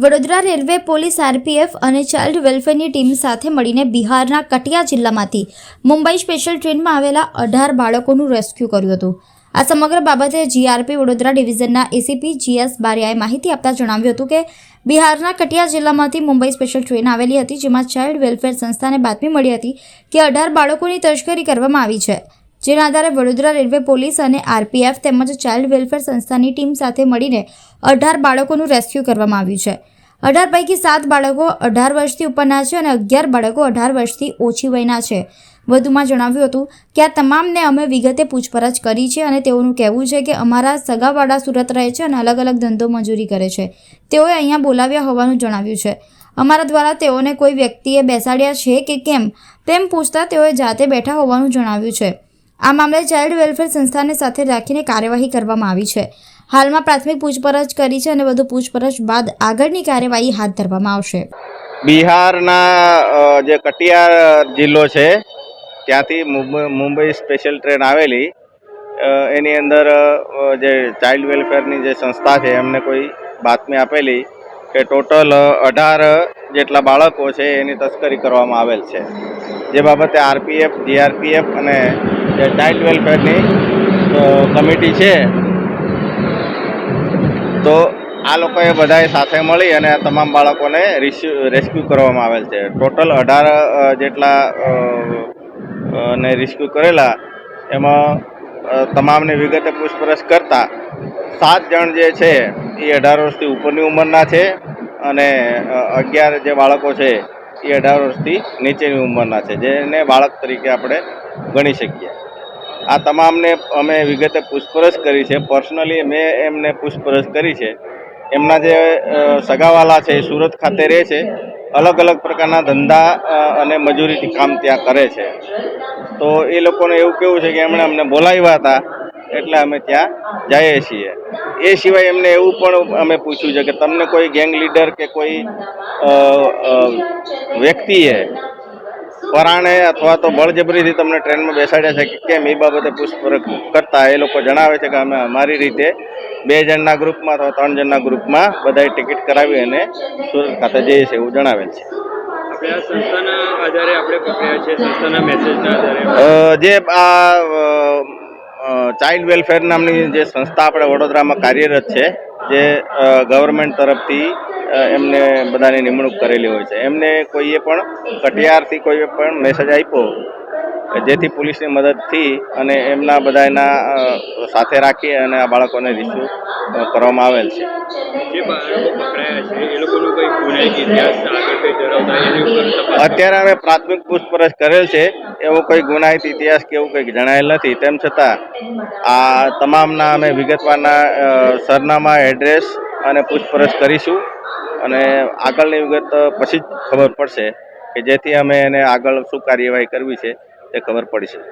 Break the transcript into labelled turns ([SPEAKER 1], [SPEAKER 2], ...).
[SPEAKER 1] Vadodara railway police RPF અને child વેલફેરની team સાથે મળીને બિહારના કટિયા જિલ્લામાંથી મુંબઈ સ્પેશિયલ ટ્રેનમાં આવેલા 18 બાળકોનું રેસ્ક્યુ કર્યું હતું। આ સમગ્ર બાબતે જીઆરપી વડોદરા ડિવિઝનના એસીપી જીએસ બારિયાએ માહિતી આપતા જણાવ્યું હતું કે બિહારના કટિયા જિલ્લામાંથી મુંબઈ સ્પેશિયલ ટ્રેન આવેલી હતી, જેમાં ચાઇલ્ડ વેલફેર સંસ્થાને બાતમી મળી હતી કે 18 બાળકોની તસ્કરી કરવામાં આવી છે। જેના આધારે વડોદરા રેલવે પોલીસ અને આરપીએફ તેમજ ચાઇલ્ડ વેલફેર સંસ્થાની ટીમ સાથે મળીને 18 બાળકોનું રેસ્ક્યુ કરવામાં આવ્યું છે। 18 પૈકી 7 બાળકો 18 વર્ષથી ઉપરના છે અને 11 બાળકો 18 વર્ષથી ઓછી વયના છે। વધુમાં જણાવ્યું હતું કે આ તમામને અમે વિગતે પૂછપરછ કરી છે અને તેઓનું કહેવું છે કે અમારા સગાવાળા સુરત રહે છે અને અલગ અલગ ધંધો મજૂરી કરે છે। તેઓએ અહીંયા બોલાવ્યા હોવાનું જણાવ્યું છે। અમારા દ્વારા તેઓને કોઈ વ્યક્તિએ બેસાડ્યા છે કે કેમ તેમ પૂછતા તેઓએ જાતે બેઠા હોવાનું જણાવ્યું છે। આ મામલે ચાઇલ્ડ વેલફેર સંસ્થાને સાથે રાખીને કાર્યવાહી કરવામાં આવી છે। હાલમાં પ્રાથમિક પૂછપરછ કરી છે અને વધુ પૂછપરછ બાદ આગળની કાર્યવાહી હાથ ધરવામાં આવશે।
[SPEAKER 2] બિહારના જે કટિયા જિલ્લો છે ત્યાંથી મુંબઈ સ્પેશિયલ ટ્રેન આવેલી, એની અંદર જે ચાઇલ્ડ વેલફેરની જે સંસ્થા છે એમને કોઈ બાતમી આપેલી કે ટોટલ 18 જેટલા બાળકો છે એની તસ્કરી કરવામાં આવેલ છે। જે બાબતે આરપીએફ, જીઆરપીએફ અને જે ચાઇલ્ડ વેલફેરની કમિટી છે તો આ લોકોએ બધાએ સાથે મળી અને આ તમામ બાળકોને રેસ્ક્યુ કરવામાં આવેલ છે। ટોટલ 18 જેટલા ને રેસ્ક્યુ કરેલા, એમાં તમામને વિગતે પૂછપરછ કરતા 7 જણ જે છે એ 18 વર્ષથી ઉપરની ઉંમરના છે અને 11 જે બાળકો છે એ 18 વર્ષથી નીચેની ઉંમરના છે, જેને બાળક તરીકે આપણે ગણી શકીએ। આ તમામને અમે વિગતે પૂછપરછ કરી છે। પર્સનલી મેં એમને પૂછપરછ કરી છે। એમના જે સગાવાલા છે એ સુરત ખાતે રહે છે, અલગ અલગ પ્રકારના ધંધા અને મજૂરીથી કામ ત્યાં કરે છે। તો એ લોકોને એવું કેવું છે કે એમણે અમને બોલાવ્યા હતા એટલે અમે ત્યાં જઈએ છીએ। એ સિવાય એમને એવું પણ અમે પૂછ્યું છે કે તમને કોઈ ગેંગ લીડર કે કોઈ વ્યક્તિએ પરાણે અથવા તો બળજબરીથી તમને ટ્રેનમાં બેસાડ્યા છે કે કેમ, એ બાબતે પૂછપરછ કરતા એ લોકો જણાવે છે કે અમે અમારી રીતે 2 જણના ગ્રુપમાં અથવા 3 જણના ગ્રુપમાં બધાએ ટિકિટ કરાવી અને સુરત ખાતે જઈએ છીએ એવું જણાવેલ છે।
[SPEAKER 3] આપણે આ સંસ્થાના આધારે આપણે પકડ્યા છે, સંસ્થાના મેસેજના આધારે
[SPEAKER 2] જે ચાઇલ્ડ વેલફેર નામની જે સંસ્થા આપણે વડોદરામાં કાર્યરત છે, જે ગવર્મેન્ટ તરફથી એમને બધાની નિમણૂક કરેલી હોય છે, એમને કોઈએ પણ કટિયારથી કોઈએ પણ મેસેજ આપ્યો જેથી પોલીસની મદદથી અને એમના બધાના સાથે રાખી અને આ બાળકોને રિસ્યુ કરવામાં આવેલ છે।
[SPEAKER 3] જે બાળકો પકડાયા છે એ લોકોનું કંઈ ગુનાહિત ઇતિહાસ આગળ કંઈ ધરાવતા એની ઉપર તપાસ
[SPEAKER 2] અત્યારે અમે પ્રાથમિક પૂછપરછ કરેલ છે, એવો કોઈ ગુનાહિત ઇતિહાસ કે એવું કંઈક જણાયેલ નથી। તેમ છતાં આ તમામના અમે વિગતવારના સરનામા, એડ્રેસ અને પૂછપરછ કરીશું અને આગળની વિગત પછી જ ખબર પડશે કે જેથી અમે એને આગળ શું કાર્યવાહી કરવી છે તે ખબર પડી શકે।